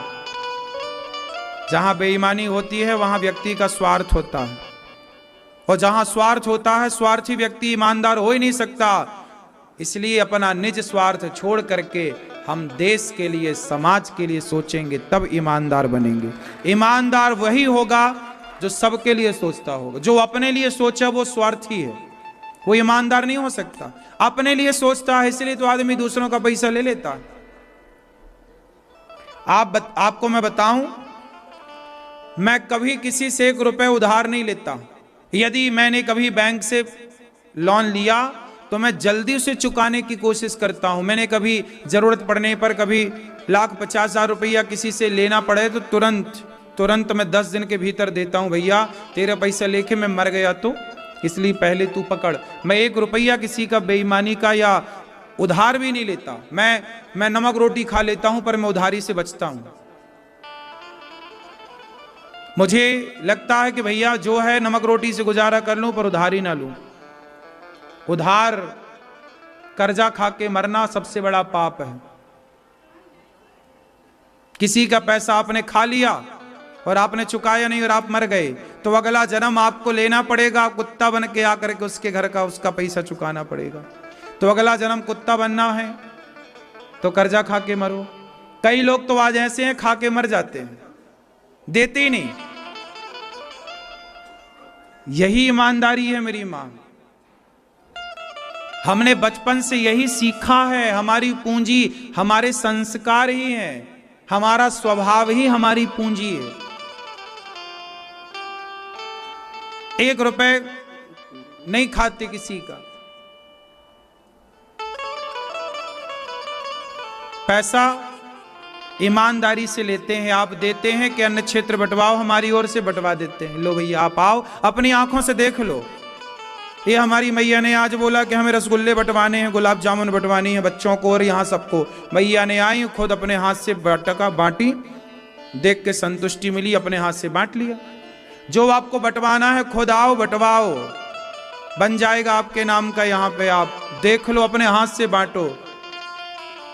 जहां बेईमानी होती है वहां व्यक्ति का स्वार्थ होता है, और जहां स्वार्थ होता है, स्वार्थी व्यक्ति ईमानदार हो ही नहीं सकता। इसलिए अपना निज स्वार्थ छोड़ करके हम देश के लिए, समाज के लिए सोचेंगे, तब ईमानदार बनेंगे। ईमानदार वही होगा जो सबके लिए सोचता होगा। जो अपने लिए सोचा वो स्वार्थी है, वो ईमानदार नहीं हो सकता। अपने लिए सोचता है इसलिए तो आदमी दूसरों का पैसा ले लेता है। आपको मैं बताऊं, मैं कभी किसी से 1 रुपए उधार नहीं लेता। यदि मैंने कभी बैंक से लोन लिया तो मैं जल्दी उसे चुकाने की कोशिश करता हूं। मैंने कभी जरूरत पड़ने पर कभी 1,50,000 रुपया किसी से लेना पड़े तो तुरंत मैं 10 दिन के भीतर देता हूं। भैया तेरा पैसा लेके मैं मर गया तो इसलिए पहले तू पकड़। मैं 1 रुपया किसी का बेईमानी का या उधार भी नहीं लेता। मैं नमक रोटी खा लेता हूं पर मैं उधारी से बचता हूं। मुझे लगता है कि भैया जो है नमक रोटी से गुजारा कर लूं पर उधारी ना लूं। उधार कर्जा खा के मरना सबसे बड़ा पाप है। किसी का पैसा आपने खा लिया और आपने चुकाया नहीं और आप मर गए तो अगला जन्म आपको लेना पड़ेगा, कुत्ता बन के आकर के उसके घर का उसका पैसा चुकाना पड़ेगा। तो अगला जन्म कुत्ता बनना है तो कर्जा खा के मरो। कई लोग तो आज ऐसे हैं खा के मर जाते हैं, देते ही नहीं। यही ईमानदारी है मेरी मां। हमने बचपन से यही सीखा है। हमारी पूंजी हमारे संस्कार ही हैं, हमारा स्वभाव ही हमारी पूंजी है। 1 रुपए नहीं खाते किसी का। पैसा ईमानदारी से लेते हैं। आप देते हैं कि अन्य क्षेत्र बंटवाओ, हमारी ओर से बंटवा देते हैं। लो भैया आप आओ, अपनी आंखों से देख लो। ये हमारी मैया ने आज बोला कि हमें रसगुल्ले बंटवाने हैं, गुलाब जामुन बंटवानी है बच्चों को और यहाँ सबको। मैया ने आई खुद अपने हाथ से बांटी, देख के संतुष्टि मिली, अपने हाथ से बांट लिया। जो आपको बंटवाना है खुद आओ बंटवाओ, बन जाएगा आपके नाम का। यहाँ पे आप देख लो, अपने हाथ से बांटो।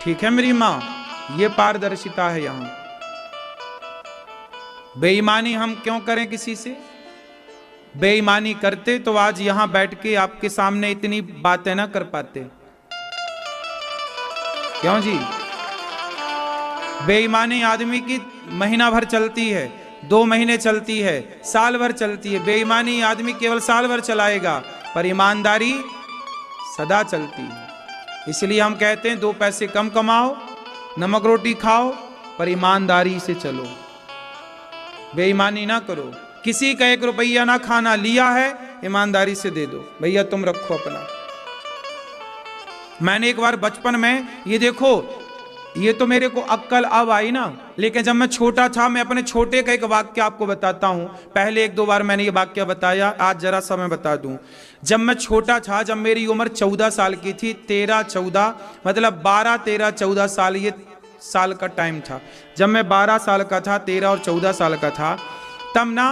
ठीक है मेरी माँ, ये पारदर्शिता है यहां। बेईमानी हम क्यों करें किसी से? बेईमानी करते तो आज यहां बैठ के आपके सामने इतनी बातें ना कर पाते। क्यों जी? बेईमानी आदमी की महीना भर चलती है, 2 महीने चलती है, साल भर चलती है। बेईमानी आदमी केवल साल भर चलाएगा, पर ईमानदारी सदा चलती है। इसलिए हम कहते हैं 2 पैसे कम कमाओ, नमक रोटी खाओ, पर ईमानदारी से चलो, बेईमानी ना करो। किसी का 1 रुपया ना खाना, लिया है ईमानदारी से दे दो, भैया तुम रखो अपना। मैंने एक बार बचपन में, ये देखो, ये तो मेरे को अक्ल अब आई ना, लेकिन जब मैं छोटा था, मैं अपने छोटे का एक वाक्य आपको बताता हूं। पहले 1-2 बार मैंने ये वाक्य बताया, आज जरा सा मैं बता दूं। जब मैं छोटा था, जब मेरी उम्र 14 साल की थी, 13-14 मतलब 12-13-14 साल, ये साल का टाइम था। जब मैं 12 साल का था, 13 और 14 साल का था, तब ना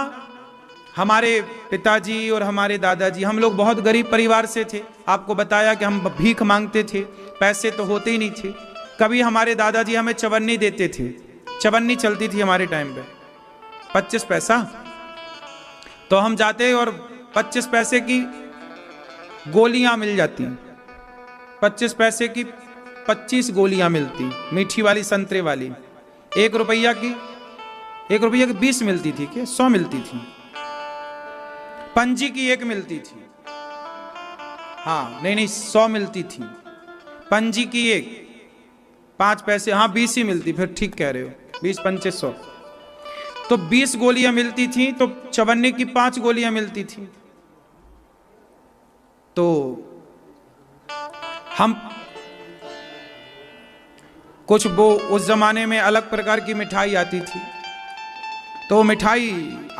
हमारे पिताजी और हमारे दादाजी, हम लोग बहुत गरीब परिवार से थे। आपको बताया कि हम भीख मांगते थे, पैसे तो होते ही नहीं थे। कभी हमारे दादाजी हमें चवन्नी देते थे, चवन्नी चलती थी हमारे टाइम पे, 25 पैसा। तो हम जाते और 25 पैसे की गोलियां मिल जाती, 25 पैसे की 25 गोलियां मिलती, मीठी वाली, संतरे वाली। 1 रुपया की 20 मिलती थी, क्या 100 मिलती थी। पंजी की 1 मिलती थी, हाँ नहीं 100 मिलती थी। पंजी की 1, 5 पैसे, हाँ 20 ही मिलती, फिर ठीक कह रहे हो, 20-25 100। तो 20 गोलियां मिलती थी, तो चवन्नी की 5 गोलियां मिलती थी। तो हम कुछ, वो उस जमाने में अलग प्रकार की मिठाई आती थी, तो मिठाई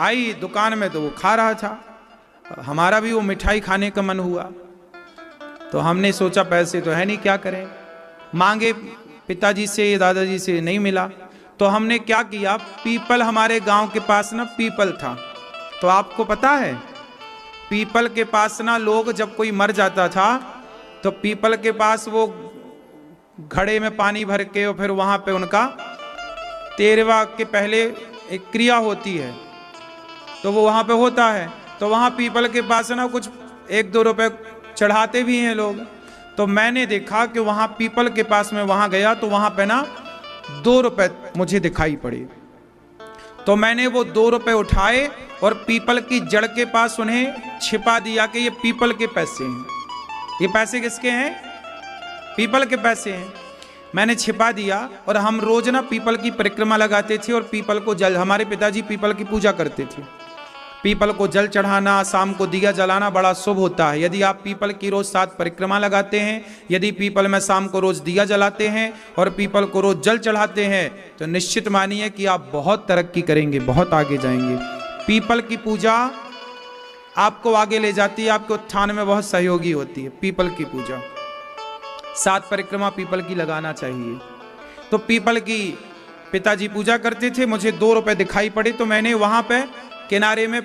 आई दुकान में, तो वो खा रहा था। हमारा भी वो मिठाई खाने का मन हुआ, तो हमने सोचा पैसे तो है नहीं, क्या करें। मांगे पिताजी से, दादाजी से, नहीं मिला। तो हमने क्या किया, पीपल, हमारे गांव के पास ना पीपल था। तो आपको पता है, पीपल के पास ना लोग, जब कोई मर जाता था तो पीपल के पास वो घड़े में पानी भर के, और फिर वहां पे उनका 13वां के पहले एक क्रिया होती है, तो वो वहां पे होता है। तो वहां पीपल के पास ना कुछ 1-2 रुपए चढ़ाते भी हैं लोग। तो मैंने देखा कि वहां पीपल के पास में, वहां गया तो वहां पे ना 2 रुपए मुझे दिखाई पड़े। तो मैंने वो 2 रुपए उठाए और पीपल की जड़ के पास उन्हें छिपा दिया कि ये पीपल के पैसे हैं। ये पैसे किसके हैं? पीपल के पैसे हैं। मैंने छिपा दिया, और हम रोज ना पीपल की परिक्रमा लगाते थे, और पीपल को जल, हमारे पिताजी पीपल की पूजा करते थे। पीपल को जल चढ़ाना, शाम को दिया जलाना बड़ा शुभ होता है। यदि आप पीपल की रोज 7 परिक्रमा लगाते हैं, यदि पीपल में शाम को रोज दिया जलाते हैं और पीपल को रोज जल चढ़ाते हैं, तो निश्चित मानिए कि आप बहुत तरक्की करेंगे, बहुत आगे जाएंगे। पीपल की पूजा आपको आगे ले जाती है, आपके उत्थान में बहुत सहयोगी होती है। पीपल की पूजा, 7 परिक्रमा पीपल की लगाना चाहिए। तो पीपल की पिताजी पूजा करते थे, मुझे 2 रुपए दिखाई पड़े, तो मैंने वहां पे किनारे में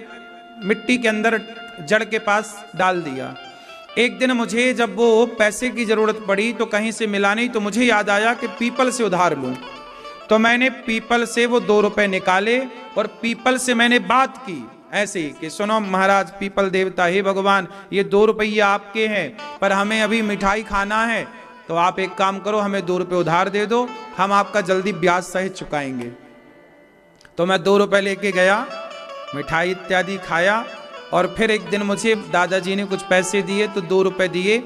मिट्टी के अंदर जड़ के पास डाल दिया। एक दिन मुझे जब वो पैसे की जरूरत पड़ी तो कहीं से मिला नहीं, तो मुझे याद आया कि पीपल से उधार लूं। तो मैंने पीपल से वो 2 रुपए निकाले और पीपल से मैंने बात की ऐसे ही कि सुनो महाराज, पीपल देवता, हे भगवान, ये 2 रुपये आपके हैं, पर हमें अभी मिठाई खाना है, तो आप एक काम करो, हमें 2 रुपए उधार दे दो, हम आपका जल्दी ब्याज सहित चुकाएंगे। तो मैं 2 रुपए लेके गया, मिठाई इत्यादि खाया, और फिर एक दिन मुझे दादाजी ने कुछ पैसे दिए, तो 2 रुपए दिए,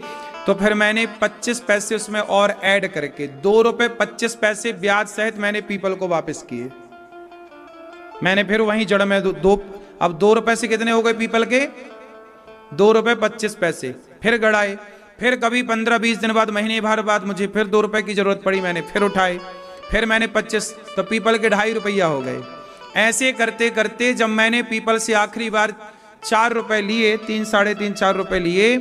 तो फिर मैंने 25 पैसे उसमें और ऐड करके 2 रुपए 25 पैसे ब्याज सहित मैंने पीपल को वापस किए। मैंने फिर वहीं जड़ में अब 2 रुपए से कितने हो गए पीपल के? 2 रुपए 25 पैसे। फिर गड़ाए, फिर कभी 15-20 दिन बाद, महीने भर बाद मुझे फिर 2 रुपए की जरूरत पड़ी, मैंने फिर उठाए, फिर मैंने 25, तो पीपल के 2.5 रुपया हो गए। ऐसे करते करते जब मैंने पीपल से आखिरी बार 4 रुपए लिए, 3-3.5-4 रुपए लिए,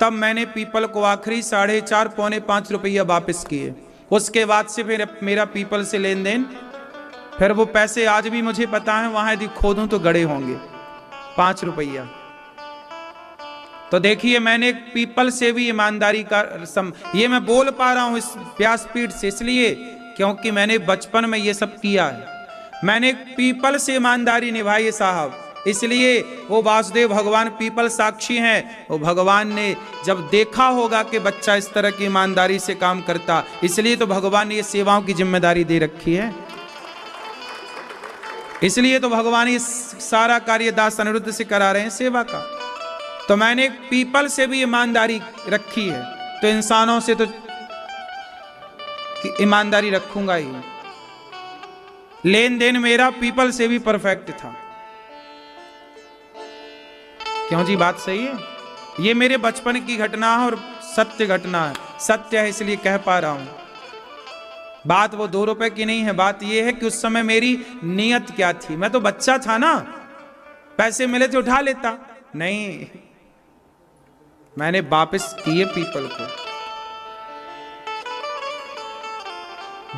तब मैंने पीपल को आखिरी 4.5-4-5 रुपया वापस किए। उसके बाद से फिर मेरा पीपल से लेन देन, फिर वो पैसे आज भी मुझे पता है, वहां यदि खोदूं तो गड़े होंगे 5 रुपया। तो देखिए, मैंने पीपल से भी ईमानदारी का ये मैं बोल पा रहा हूं इस व्यासपीठ से, इसलिए क्योंकि मैंने बचपन में ये सब किया है। मैंने पीपल से ईमानदारी निभाई साहब, इसलिए वो वासुदेव भगवान पीपल साक्षी हैं। वो भगवान ने जब देखा होगा कि बच्चा इस तरह की ईमानदारी से काम करता, इसलिए तो भगवान ने ये सेवाओं की जिम्मेदारी दे रखी है। इसलिए तो भगवान ये सारा कार्य दास अनिरुद्ध से करा रहे हैं सेवा का। तो मैंने पीपल से भी ईमानदारी रखी है, तो इंसानों से तो ईमानदारी रखूंगा ही। लेन देन मेरा पीपल से भी परफेक्ट था। क्यों जी, बात सही है। ये मेरे बचपन की घटना है और सत्य घटना है, सत्य है इसलिए कह पा रहा हूं। बात वो 2 रुपए की नहीं है, बात ये है कि उस समय मेरी नीयत क्या थी। मैं तो बच्चा था ना, पैसे मिले थे उठा लेता, नहीं, मैंने वापस किए पीपल को।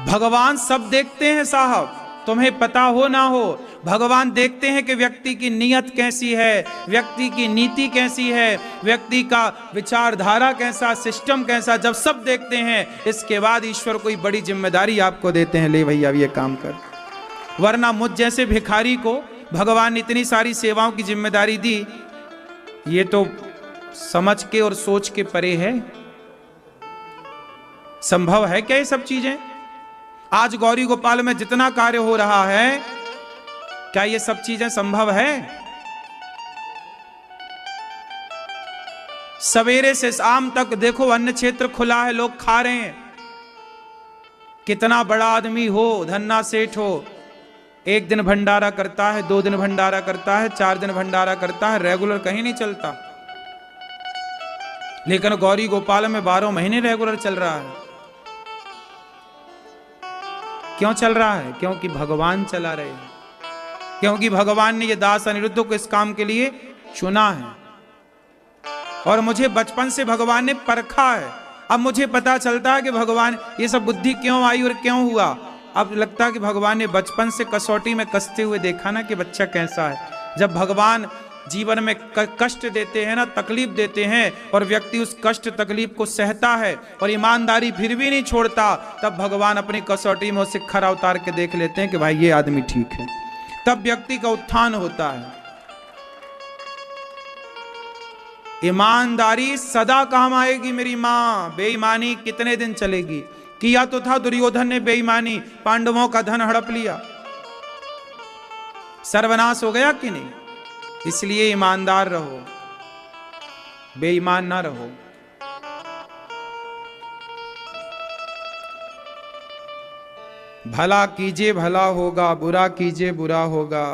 भगवान सब देखते हैं साहब, तुम्हें पता हो ना हो, भगवान देखते हैं कि व्यक्ति की नीयत कैसी है, व्यक्ति की नीति कैसी है, व्यक्ति का विचारधारा कैसा, सिस्टम कैसा। जब सब देखते हैं, इसके बाद ईश्वर कोई बड़ी जिम्मेदारी आपको देते हैं, ले भैया ये काम कर। वरना मुझ जैसे भिखारी को भगवान ने इतनी सारी सेवाओं की जिम्मेदारी दी, ये तो समझ के और सोच के परे है। संभव है क्या ये सब चीजें? आज गौरी गोपाल में जितना कार्य हो रहा है, क्या ये सब चीजें संभव है? सवेरे से शाम तक देखो अन्न क्षेत्र खुला है, लोग खा रहे हैं। कितना बड़ा आदमी हो, धन्ना सेठ हो, 1 दिन भंडारा करता है, 2 दिन भंडारा करता है, 4 दिन भंडारा करता है, रेगुलर कहीं नहीं चलता। लेकिन गौरी गोपाल में 12 महीने रेगुलर चल रहा है। क्यों चल रहा है? क्योंकि भगवान चला रहे हैं, क्योंकि भगवान ने ये दास अनिरुद्ध को इस काम के लिए चुना है। और मुझे बचपन से भगवान ने परखा है। अब मुझे पता चलता है कि भगवान ये सब बुद्धि क्यों आई और क्यों हुआ। अब लगता है कि भगवान ने बचपन से कसौटी में कसते हुए देखा ना कि बच्चा कैसा है। जब भगवान जीवन में कष्ट देते हैं ना, तकलीफ देते हैं, और व्यक्ति उस कष्ट तकलीफ को सहता है और ईमानदारी फिर भी नहीं छोड़ता, तब भगवान अपनी कसौटी में उसे खरा उतार के देख लेते हैं कि भाई ये आदमी ठीक है। तब व्यक्ति का उत्थान होता है। ईमानदारी सदा काम आएगी मेरी मां, बेईमानी कितने दिन चलेगी। किया तो था दुर्योधन ने बेईमानी, पांडवों का धन हड़प लिया, सर्वनाश हो गया कि नहीं? इसलिए ईमानदार रहो, बेईमान ना रहो। भला कीजिए भला होगा, बुरा कीजिए बुरा होगा।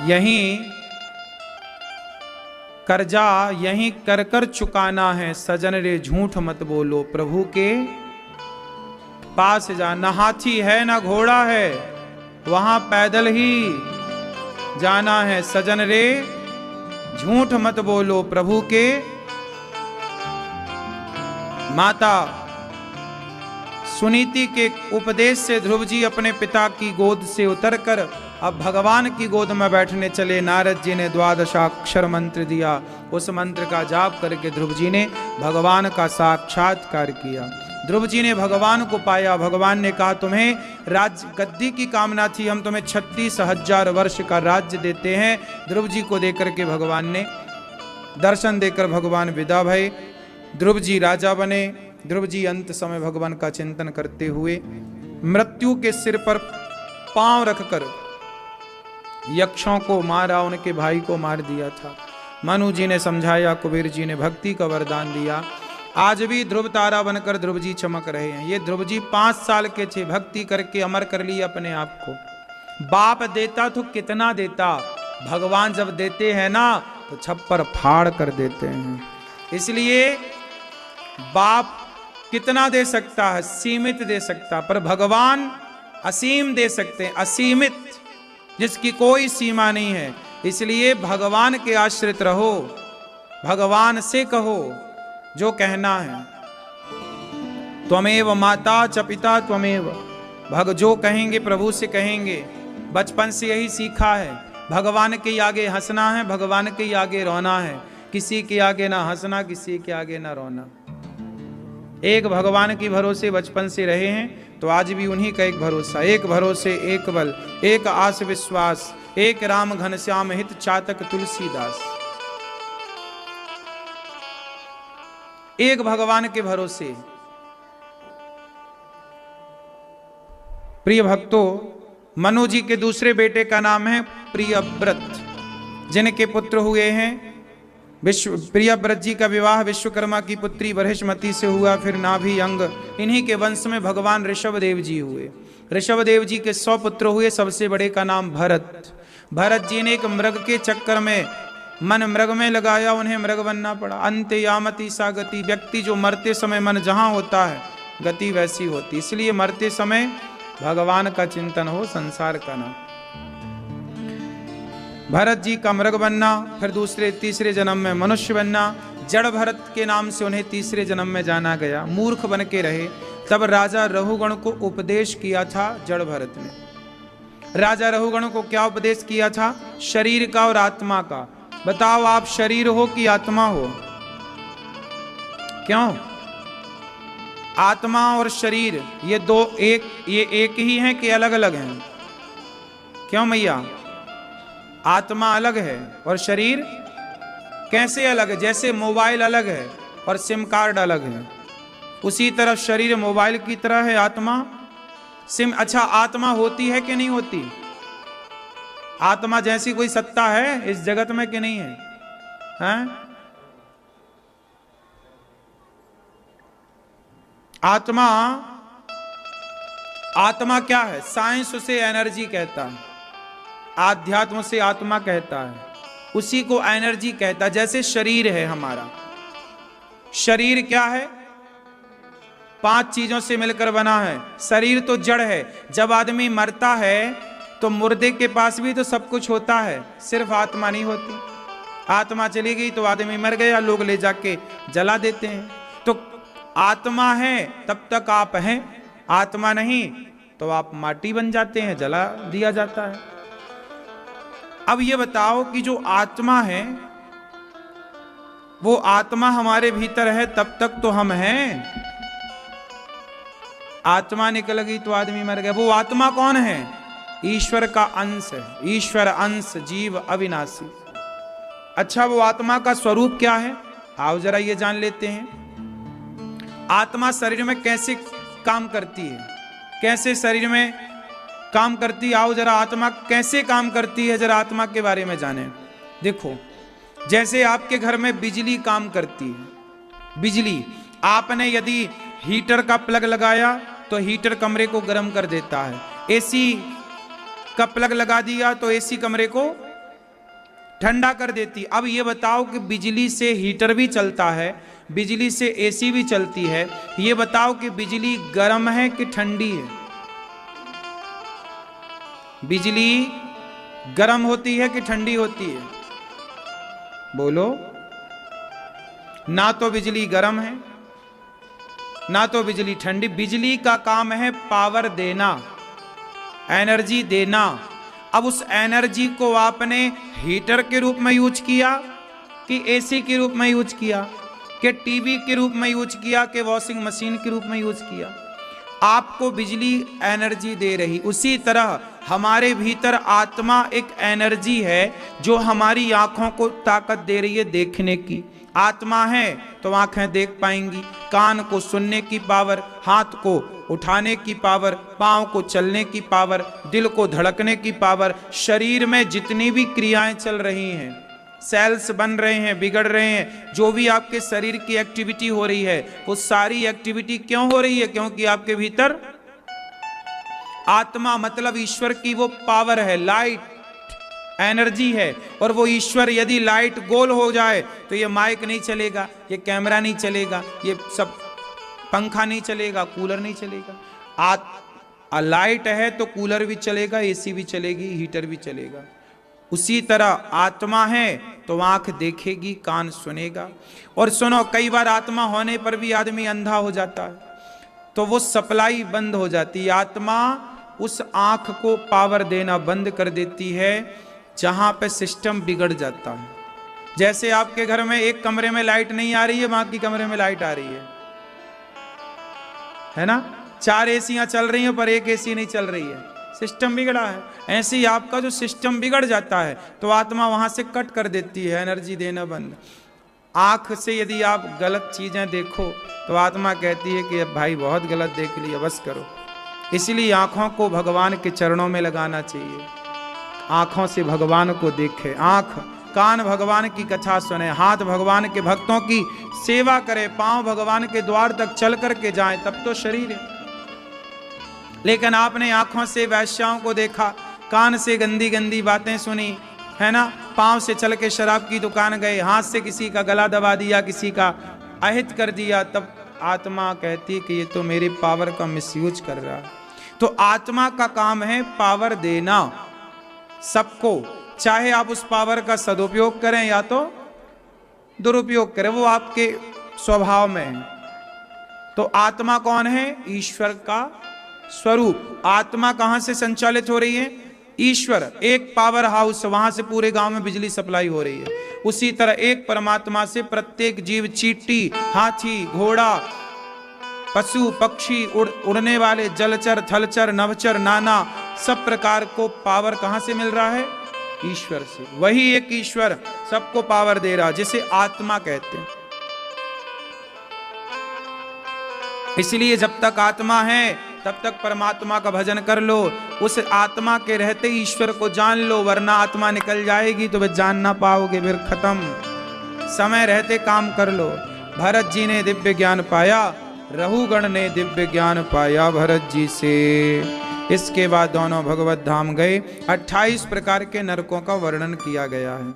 यहीं कर्जा यहीं कर कर चुकाना है, सजन रे झूठ मत बोलो, प्रभु के पास जा। न हाथी है न घोड़ा है, वहां पैदल ही जाना है, सजन रे झूठ मत बोलो, प्रभु के। माता सुनीति के उपदेश से ध्रुव जी अपने पिता की गोद से उतरकर अब भगवान की गोद में बैठने चले। नारद जी ने 12 मंत्र दिया, उस मंत्र का जाप करके ध्रुव जी ने भगवान का साक्षात्कार किया। ध्रुव जी ने भगवान को पाया। भगवान ने कहा तुम्हें राज्य गद्दी की कामना थी, हम तुम्हें 36,000 वर्ष का राज्य देते हैं। ध्रुव जी को देकर के भगवान ने दर्शन देकर भगवान विदा भये। ध्रुव जी राजा बने। ध्रुव जी अंत समय भगवान का चिंतन करते हुए मृत्यु के सिर पर पांव रखकर यक्षों को मारा, उनके भाई को मार दिया था। मनु जी ने समझाया, कुबेर जी ने भक्ति का वरदान दिया। आज भी ध्रुव तारा बनकर ध्रुव जी चमक रहे हैं। ये ध्रुव जी 5 साल के थे, भक्ति करके अमर कर लिया अपने आप को। बाप देता तो कितना देता, भगवान जब देते हैं ना तो छप्पर फाड़ कर देते हैं। इसलिए बाप कितना दे सकता है, सीमित दे सकता, पर भगवान असीम दे सकते हैं, असीमित, जिसकी कोई सीमा नहीं है। इसलिए भगवान के आश्रित रहो, भगवान से कहो जो कहना है। त्वमेव माता च पिता त्वमेव, भग जो कहेंगे प्रभु से कहेंगे। बचपन से यही सीखा है, भगवान के आगे हंसना है, भगवान के आगे रोना है। किसी के आगे ना हंसना, किसी के आगे ना रोना। एक भगवान की भरोसे बचपन से रहे हैं, तो आज भी उन्हीं का एक भरोसा, एक भरोसे एक बल, एक आस विश्वास, एक राम घनश्याम हित चातक तुलसीदास। एक भगवान के भरोसे। प्रिय भक्तों, मनु जी के दूसरे बेटे का नाम है प्रियव्रत, जिनके पुत्र हुए हैं प्रियव्रत जी का विवाह विश्वकर्मा की पुत्री बृहस्पति से हुआ, फिर नाभि अंग। इन्हीं के वंश में भगवान ऋषभदेव जी हुए। ऋषभदेव जी के 100 पुत्र हुए, सबसे बड़े का नाम भरत। भरत जी ने एक मृग के चक्कर में मन मृग में लगाया, उन्हें मृग बनना पड़ा। अंत यामति सा गति, व्यक्ति जो मरते समय मन जहां होता है गति वैसी होती, इसलिए मरते समय भगवान का चिंतन हो, संसार का ना। भरत जी का मृग बनना, फिर दूसरे तीसरे जन्म में मनुष्य बनना। जड़ भरत के नाम से उन्हें तीसरे जन्म में जाना गया। मूर्ख बन के रहे, तब राजा रहुगण को उपदेश किया था जड़ भरत ने। राजा रहुगण को क्या उपदेश किया था? शरीर का और आत्मा का। बताओ, आप शरीर हो कि आत्मा हो? क्यों? आत्मा और शरीर ये दो ये एक ही हैं कि अलग अलग हैं? क्यों मैया? आत्मा अलग है और शरीर कैसे अलग है? जैसे मोबाइल अलग है और सिम कार्ड अलग है, उसी तरह शरीर मोबाइल की तरह है, आत्मा सिम। अच्छा, आत्मा होती है कि नहीं होती? आत्मा जैसी कोई सत्ता है इस जगत में कि नहीं है? हैं? आत्मा क्या है? साइंस उसे एनर्जी कहता है, आध्यात्म से आत्मा कहता है, उसी को एनर्जी कहता है। जैसे शरीर है हमारा, शरीर क्या है? 5 चीजों से मिलकर बना है। शरीर तो जड़ है। जब आदमी मरता है तो मुर्दे के पास भी तो सब कुछ होता है, सिर्फ आत्मा नहीं होती। आत्मा चली गई तो आदमी मर गया, लोग ले जाके जला देते हैं। तो आत्मा है तब तक आप हैं, आत्मा नहीं तो आप माटी बन जाते हैं, जला दिया जाता है। अब ये बताओ कि जो आत्मा है वो आत्मा हमारे भीतर है तब तक तो हम हैं। आत्मा निकल गई तो आदमी मर गया। वो आत्मा कौन है? ईश्वर का अंश है, ईश्वर अंश, जीव अविनाशी। अच्छा, वो आत्मा का स्वरूप क्या है? आओ जरा ये जान लेते हैं। आत्मा शरीर में कैसे काम करती है, कैसे शरीर में काम करती है? आओ जरा आत्मा कैसे काम करती है, जरा आत्मा के बारे में जाने। देखो, जैसे आपके घर में बिजली काम करती है। बिजली, आपने यदि हीटर का प्लग लगाया तो हीटर कमरे को गर्म कर देता है। एसी का प्लग लगा दिया तो एसी कमरे को ठंडा कर देती। अब ये बताओ कि बिजली से हीटर भी चलता है, बिजली से एसी भी चलती है। ये बताओ कि बिजली गर्म है कि ठंडी है? बिजली गर्म होती है कि ठंडी होती है? बोलो। ना तो बिजली गर्म है ना तो बिजली ठंडी। बिजली का काम है पावर देना, एनर्जी देना। अब उस एनर्जी को आपने हीटर के रूप में यूज किया कि एसी के रूप में यूज किया कि टीवी के रूप में यूज किया कि वॉशिंग मशीन के रूप में यूज किया? आपको बिजली एनर्जी दे रही। उसी तरह हमारे भीतर आत्मा एक एनर्जी है जो हमारी आंखों को ताकत दे रही है देखने की। आत्मा है तो आंखें देख पाएंगी, कान को सुनने की पावर, हाथ को उठाने की पावर, पांव को चलने की पावर, दिल को धड़कने की पावर। शरीर में जितनी भी क्रियाएं चल रही हैं, सेल्स बन रहे हैं, बिगड़ रहे हैं, जो भी आपके शरीर की एक्टिविटी हो रही है, वो सारी एक्टिविटी क्यों हो रही है? क्योंकि आपके भीतर आत्मा मतलब ईश्वर की वो पावर है, लाइट एनर्जी है। और वो ईश्वर, यदि लाइट गोल हो जाए तो ये माइक नहीं चलेगा, ये कैमरा नहीं चलेगा, ये सब पंखा नहीं चलेगा, कूलर नहीं चलेगा। लाइट है तो कूलर भी चलेगा, एसी भी चलेगी, हीटर भी चलेगा। उसी तरह आत्मा है तो आंख देखेगी, कान सुनेगा। और सुनो, कई बार आत्मा होने पर भी आदमी अंधा हो जाता है तो वो सप्लाई बंद हो जाती है। आत्मा उस आंख को पावर देना बंद कर देती है जहां पे सिस्टम बिगड़ जाता है। जैसे आपके घर में एक कमरे में लाइट नहीं आ रही है, बाकी कमरे में लाइट आ रही है। है ना, 4 एसियां चल रही हैं पर एक एसी नहीं चल रही है, सिस्टम बिगड़ा है। ऐसे ही आपका जो सिस्टम बिगड़ जाता है तो आत्मा वहां से कट कर देती है, एनर्जी देना बंद। आंख से यदि आप गलत चीजें देखो तो आत्मा कहती है कि अब भाई बहुत गलत देख लिया, बस करो। इसलिए आंखों को भगवान के चरणों में लगाना चाहिए, आंखों से भगवान को देखे, आंख कान भगवान की कथा सुने, हाथ भगवान के भक्तों की सेवा करे, पांव भगवान के द्वार तक चल करके जाए, तब तो शरीर है। लेकिन आपने आंखों से वैश्याओं को देखा, कान से गंदी गंदी बातें सुनी, है ना, पांव से चल के शराब की दुकान गए, हाथ से किसी का गला दबा दिया, किसी का अहित कर दिया, तब आत्मा कहती कि ये तो मेरी पावर का मिसयूज कर रहा है। तो आत्मा का काम है पावर देना सबको, चाहे आप उस पावर का सदुपयोग करें या तो दुरुपयोग करें, वो आपके स्वभाव में है। तो आत्मा कौन है? ईश्वर का स्वरूप। आत्मा कहां से संचालित हो रही है? ईश्वर, एक पावर हाउस, वहां से पूरे गांव में बिजली सप्लाई हो रही है। उसी तरह एक परमात्मा से प्रत्येक जीव, चींटी, हाथी, घोड़ा, पशु, पक्षी, उड़ने वाले, जलचर, थलचर, नभचर, नाना सब प्रकार को पावर कहां से मिल रहा है? ईश्वर से। वही एक ईश्वर सबको पावर दे रहा, जिसे आत्मा कहते हैं। इसलिए जब तक आत्मा है तब तक परमात्मा का भजन कर लो, उस आत्मा के रहते ईश्वर को जान लो, वरना आत्मा निकल जाएगी तो वे जान ना पाओगे, फिर खत्म। समय रहते काम कर लो। भरत जी ने दिव्य ज्ञान पाया, रहुगण ने दिव्य ज्ञान पाया भरत जी से। इसके बाद दोनों भगवत धाम गए। 28 प्रकार के नरकों का वर्णन किया गया है।